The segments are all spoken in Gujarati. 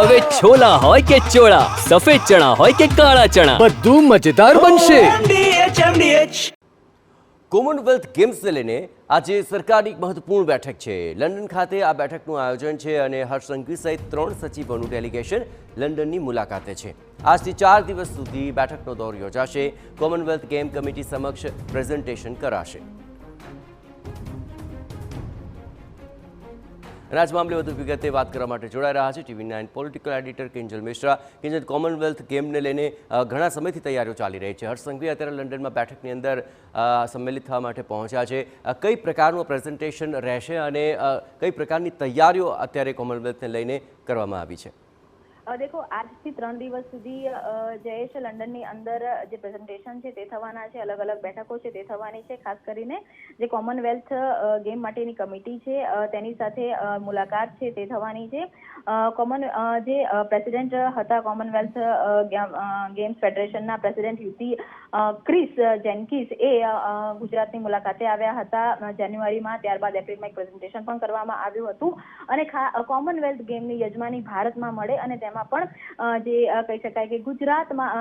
હવે છોલા હોય કે ચોળા, સફેદ ચણા હોય કે કાળા ચણા, બધું મજેદાર બનશે. કોમનવેલ્થ ગેમ્સને લઈને આજે સરકારની એક મહત્વપૂર્ણ બેઠક છે. લંડન ખાતે આ બેઠકનું આયોજન છે અને હર્ષ સંઘવી સહિત 3 સચિવોનું ડેલિગેશન લંડનની મુલાકાતે છે. આજથી 4 દિવસ સુધી બેઠકનો દોર યોજાશે. કોમનવેલ્થ ગેમ કમિટી સમક્ષ પ્રેઝન્ટેશન કરાશે. અને આજ મામલે વધુ વિગતે વાત કરવા માટે જોડાઈ રહ્યા છે TV9 political editor Kinjal Mishra. Kinjal, Commonwealth ગેમને લઈને ઘણા સમયથી તૈયારીઓ ચાલી રહી છે. હર્ષ સંઘવી અત્યારે લંડનમાં બેઠકની અંદર સંમેલિત થવા માટે પહોંચ્યા છે. કઈ પ્રકારનું પ્રેઝન્ટેશન રહેશે અને કઈ પ્રકારની તૈયારીઓ અત્યારે કોમનવેલ્થને લઈને કરવામાં આવી છે? દેખો, આજથી 3 દિવસ સુધી જયેશ લંડનની અંદર જે પ્રેઝન્ટેશન છે તે થવાના છે, અલગ અલગ બેઠકો છે તે થવાની છે. ખાસ કરીને જે કોમનવેલ્થ ગેમ માટેની કમિટી છે તેની સાથે મુલાકાત છે તે થવાની છે. જે પ્રેસિડેન્ટ હતા કોમનવેલ્થ ગેમ્સ ફેડરેશનના પ્રેસિડેન્ટ યુસી ક્રિસ જેન્કિસ એ ગુજરાતની મુલાકાતે આવ્યા હતા જાન્યુઆરીમાં. ત્યારબાદ એપ્રિલમાં એક પ્રેઝન્ટેશન પણ કરવામાં આવ્યું હતું અને કોમનવેલ્થ ગેમની યજમાની ભારતમાં મળે અને તેમાં પણ જે કહી શકાય કે ગુજરાતમાં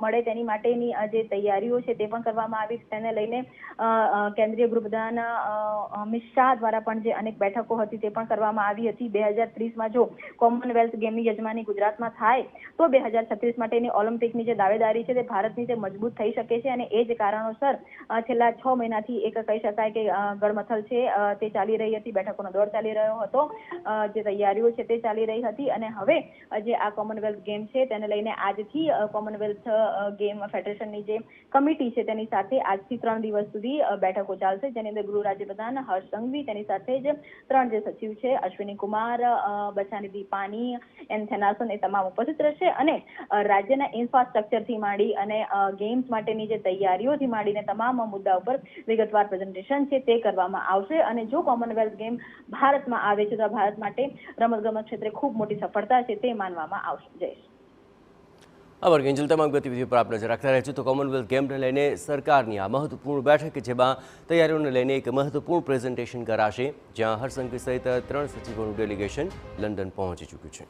મળે તેની માટેની જે તૈયારીઓ છે તે પણ કરવામાં આવી. તેને લઈને કેન્દ્રીય ગૃહપ્રધાન અમિત શાહ દ્વારા પણ જે અનેક બેઠકો હતી તે પણ કરવામાં આવી હતી. 2030માં જો કોમનવેલ્થ ગેમની યજમાની ગુજરાતમાં થાય તો 2036 માટેની ઓલિમ્પિકની જે દાવેદારી છે તે ભારતની તે મજબૂત થઈ શકે છે અને એ જ કારણોસર છેલ્લા 6 મહિનાથી એક કહી શકાય કે ગળમથલ છે તે ચાલી રહી હતી. બેઠકોનો દોર ચાલી રહ્યો હતો, જે તૈયારીઓ છે તે ચાલી રહી હતી અને હવે જે આ કોમનવેલ્થ ગેમ છે તેને લઈને આજથી કોમનવેલ્થ ગેમ ફેડરેશનની જે કમિટી છે તેની સાથે આજથી 3 દિવસ સુધી બેઠકો ચાલશે, જેની અંદર ગૃહ રાજ્યપ્રધાન હર્ષ સંઘવી, તેની સાથે જ 3 જે સચિવ છે અશ્વિની કુમાર, બચાનિધિ પાની, એન થેનાસન એ તમામ ઉપસ્થિત રહેશે અને રાજ્યના ઇન્ફ્રાસ્ટ્રક્ચરથી માંડી અને ગેમ્સ માટેની જે તૈયારીઓથી માંડીને તમામ મુદ્દા ઉપર વિગતવાર પ્રેઝન્ટેશન છે તે કરવામાં આવશે. અને જો કોમનવેલ્થ ગેમ ભારતમાં આવે છે તો ભારત માટે રમતગમત ક્ષેત્રે ખૂબ મોટી સફળતા છે તે માનવામાં આવશે. જયેશ, આભાર કિંજલ. તમામ ગતિવિધિઓ પર આપણે નજર રાખતા રહીશું. તો કોમનવેલ્થ ગેમને લઈને સરકારની આ મહત્વપૂર્ણ બેઠક જેમાં તૈયારીઓને લઈને એક મહત્વપૂર્ણ પ્રેઝન્ટેશન કરાશે, જ્યાં હર્ષ સંઘવી સહિત 3 સચિવોનું ડેલિગેશન લંડન પહોંચી ચૂક્યું છે.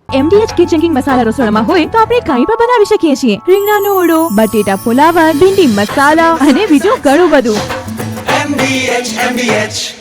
MDH કિચન કિંગ મસાલા રસોડામાં હોય તો આપણે કાંઈ પણ બનાવી શકીએ છીએ. રીંગણાનો ઓળો, બટેટા ફુલાવર, ભીંડી મસાલા અને બીજું ઘણું બધું. MDH